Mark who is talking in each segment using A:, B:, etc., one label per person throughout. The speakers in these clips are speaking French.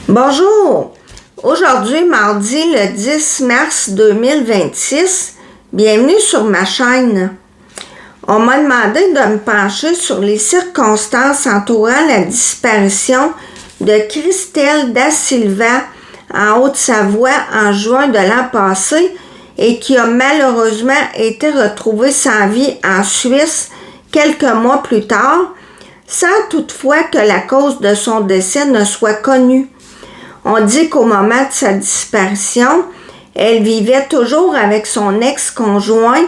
A: Bonjour! Aujourd'hui, mardi le 10 mars 2026, bienvenue sur ma chaîne. On m'a demandé de me pencher sur les circonstances entourant la disparition de Christelle Da Silva en Haute-Savoie en juin de l'an passé et qui a malheureusement été retrouvée sans vie en Suisse quelques mois plus tard, sans toutefois que la cause de son décès ne soit connue. On dit qu'au moment de sa disparition, elle vivait toujours avec son ex-conjoint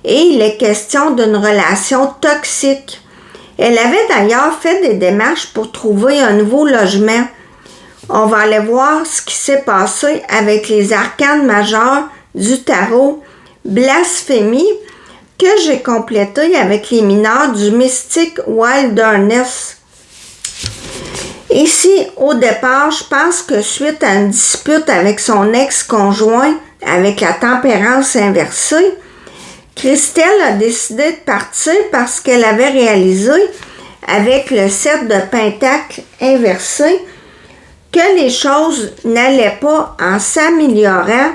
A: et il est question d'une relation toxique. Elle avait d'ailleurs fait des démarches pour trouver un nouveau logement. On va aller voir ce qui s'est passé avec les arcanes majeures du tarot Blasphémie que j'ai complété avec les mineurs du Mystic Wilderness. Ici, au départ, je pense que suite à une dispute avec son ex-conjoint, avec la tempérance inversée, Christelle a décidé de partir parce qu'elle avait réalisé, avec le 7 de Pentacle inversé, que les choses n'allaient pas en s'améliorant,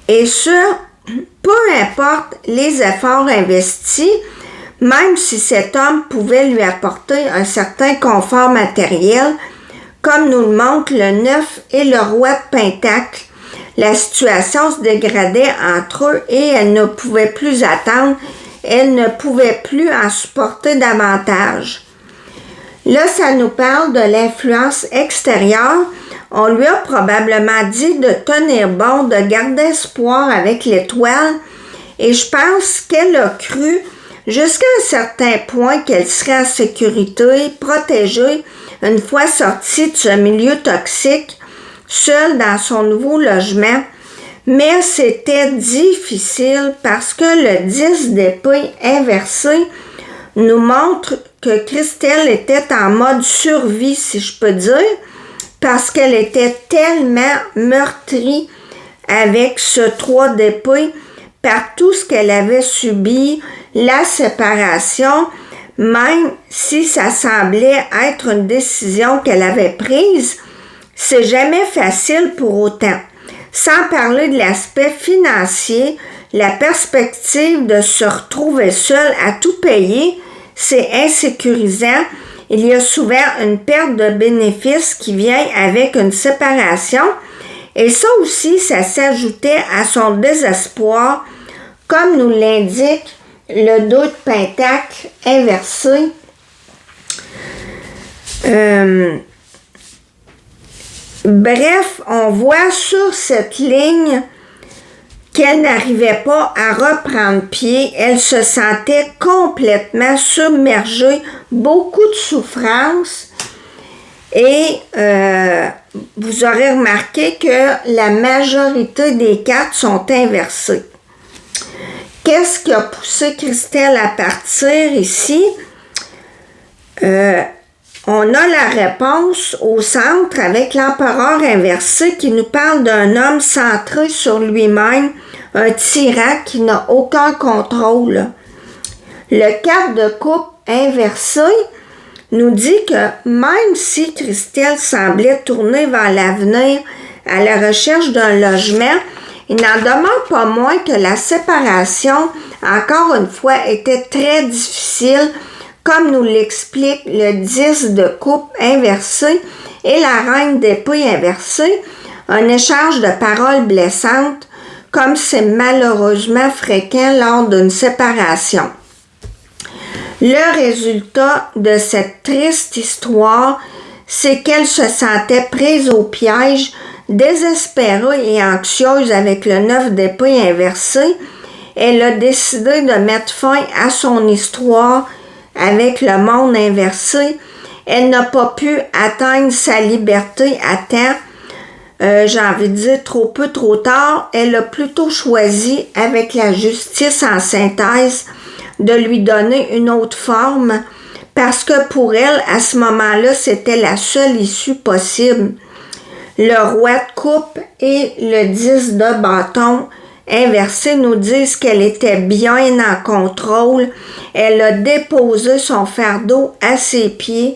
A: et ce, peu importe les efforts investis, même si cet homme pouvait lui apporter un certain confort matériel, comme nous le montrent le 9 et le roi de Pentacle. La situation se dégradait entre eux et elle ne pouvait plus attendre, elle ne pouvait plus en supporter davantage. Là, ça nous parle de l'influence extérieure. On lui a probablement dit de tenir bon, de garder espoir avec l'étoile, et je pense qu'elle a cru jusqu'à un certain point qu'elle serait en sécurité, protégée, une fois sortie de ce milieu toxique, seule dans son nouveau logement. Mais c'était difficile parce que le 10 d'épée inversé nous montre que Christelle était en mode survie, si je peux dire, parce qu'elle était tellement meurtrie avec ce 3 d'épée par tout ce qu'elle avait subi, la séparation, même si ça semblait être une décision qu'elle avait prise, c'est jamais facile pour autant. Sans parler de l'aspect financier, la perspective de se retrouver seule à tout payer, c'est insécurisant. Il y a souvent une perte de bénéfices qui vient avec une séparation, et ça aussi, ça s'ajoutait à son désespoir, comme nous l'indique le 2 de Pentacle inversé. Bref, on voit sur cette ligne qu'elle n'arrivait pas à reprendre pied. Elle se sentait complètement submergée, beaucoup de souffrance. Et vous aurez remarqué que la majorité des cartes sont inversées. Qu'est-ce qui a poussé Christelle à partir ici? On a la réponse au centre avec l'empereur inversé qui nous parle d'un homme centré sur lui-même, un tyran qui n'a aucun contrôle. Le 4 de coupe inversé nous dit que même si Christelle semblait tourner vers l'avenir à la recherche d'un logement, il n'en demeure pas moins que la séparation, encore une fois, était très difficile, comme nous l'explique le 10 de coupe inversé et la reine d'épée inversée, un échange de paroles blessantes, comme c'est malheureusement fréquent lors d'une séparation. Le résultat de cette triste histoire, c'est qu'elle se sentait prise au piège, désespérée et anxieuse avec le 9 d'épée inversé. Elle a décidé de mettre fin à son histoire avec le monde inversé. Elle n'a pas pu atteindre sa liberté à temps. J'ai envie de dire trop peu, trop tard. Elle a plutôt choisi, avec la justice en synthèse, de lui donner une autre forme parce que pour elle, à ce moment-là, c'était la seule issue possible. Le roi de coupe et le 10 de bâton inversé nous disent qu'elle était bien en contrôle. Elle a déposé son fardeau à ses pieds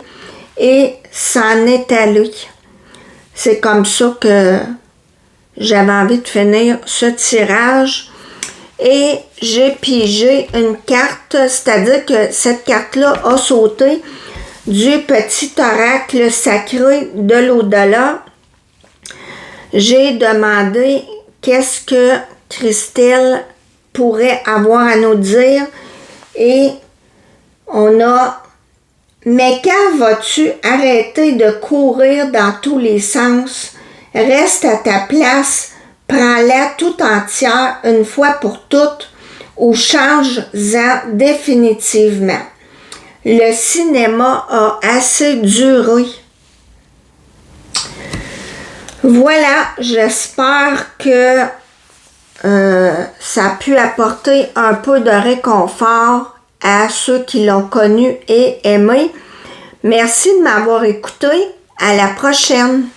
A: et s'en est allée. c'est comme ça que j'avais envie de finir ce tirage. Et j'ai pigé une carte, c'est-à-dire que cette carte-là a sauté du petit oracle sacré de l'au-delà. J'ai demandé qu'est-ce que Christelle pourrait avoir à nous dire et on a « Mais quand vas-tu arrêter de courir dans tous les sens? Reste à ta place, prends-la tout entière une fois pour toutes ou change-en définitivement. Le cinéma a assez duré. » Voilà, j'espère que ça a pu apporter un peu de réconfort à ceux qui l'ont connu et aimé. Merci de m'avoir écouté. À la prochaine.